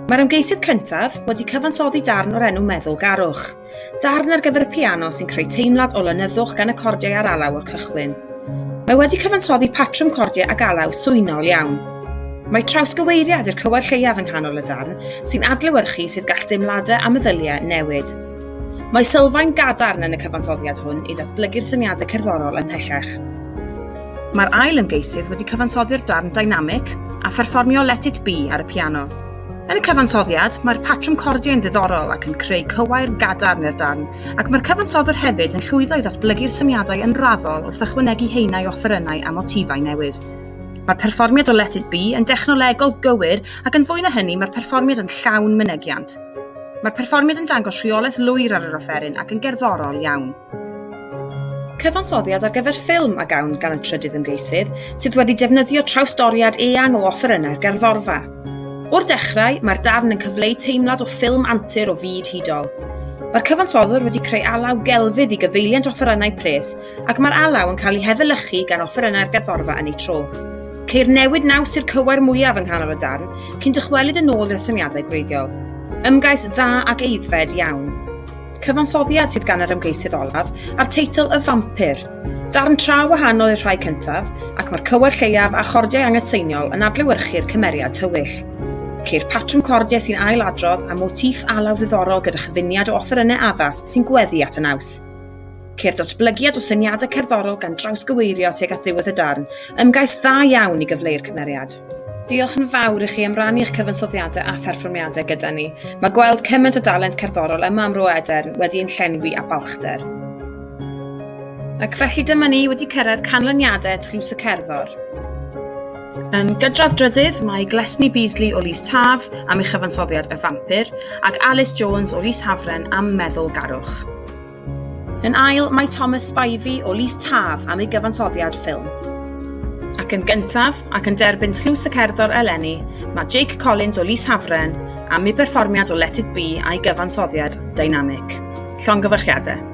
Mae'r ymgeisydd cyntaf wedi cyfansoddi darn o'r enw Meddwl Garwch. Darn ar gyfer y piano sy'n creu teimlad o lenyddwch gan y cordiau ar alaw o'r cychwyn. Mae wedi cyfansoddi patrwm cordiau ag alaw swynol iawn. Mae trawsgyweiriad i'r cywair lleiaf yng nghanol y darn sy'n adlewyrchu sydd gall deimladau a meddyliau newid. Mae sylfaen gadarn yn y cyfansoddiad hwn i ddatblygu'r syniadau cerddorol ymhellach. Mae'r ail ymgeisydd wedi cyfansoddi'r darn dynamic a pherfformio Let It Be ar y piano. Yn y cyfansoddiad, mae'r patrwm cordiau yn ddiddorol ac yn creu cywair gadarn i'r darn, ac mae'r cyfansoddwr hefyd yn llwyddo i ddatblygu'r syniadau yn raddol wrth ychwanegu haenau offerynnau a motifau newydd. Mae'r perfformiad o Let It Be yn dechnolegol gywir ac yn fwy na hynny mae'r perfformiad yn llawn mynegiant. Mae'r perfformiad yn dangos rheolaeth lwyr ar yr offeryn ac yn gerddorol iawn. Cyfansoddiad ar gyfer ffilm a gawn gan y trydydd ymgeisydd sydd wedi defnyddio trawstoriad eang o offerynnau'r gerddorfa. O'r dechrau, mae'r darn yn cyfleu teimlad o ffilm antur o fyd hudol. Mae'r cyfansoddwr wedi creu alaw gelfydd i gyfeiliant offerynnau pres ac mae'r alaw yn cael ei hefelychu gan offerynnau'r gerddorfa yn ei tro. Ceir newid naws i'r cywair mwyaf yng nghanol y darn cyn dychwelyd yn ôl i'r syniadau gwreiddiol. Ymgais dda ac eiddfed iawn. Cyfansoddiad sydd gan yr ymgeisydd olaf a'r teitl Y Vampyr. Darn tra wahanol i'r rhai cyntaf ac mae'r cywair lleiaf a chordiau anghytueniol yn adlewyrchu'r cymeriad tywyll. Ceir patrwm cordiau sy'n ailadrodd a motif alaw ddiddorol gyda chyfuniad o offerynnau addas sy'n gweddu at y naws. Ceir datblygiad o syniadau cerddorol gan drawsgyweirio tuag at ddiwedd y darn, ymgais dda iawn i gyfleu'r cymeriad. Diolch yn fawr i chi am rannu eich cyfansoddiadau a pherfformiadau gyda ni. Mae gweld cymaint o dalent cerddorol yma ym Mro Edern wedi'n llenwi a balchder. Ac felly dyma ni wedi cyrraedd canlyniadau Tlws y Cerddor. Yn gydradd drydydd, mae Glesni Beasley o Lys Taf am ei chyfansoddiad Y Vampyr ac Alice Jones o Lys Hafren am Meddwl Garwch. Yn ail, mae Thomas Spivey o Lys Taf am ei gyfansoddiad ffilm. Ac yn gyntaf, ac yn derbyn Tlws y Cerddor eleni, mae Jake Collins o Lys Hafren am ei berfformiad o Let It Be a'i gyfansoddiad dynamic. Llongyfarchiadau.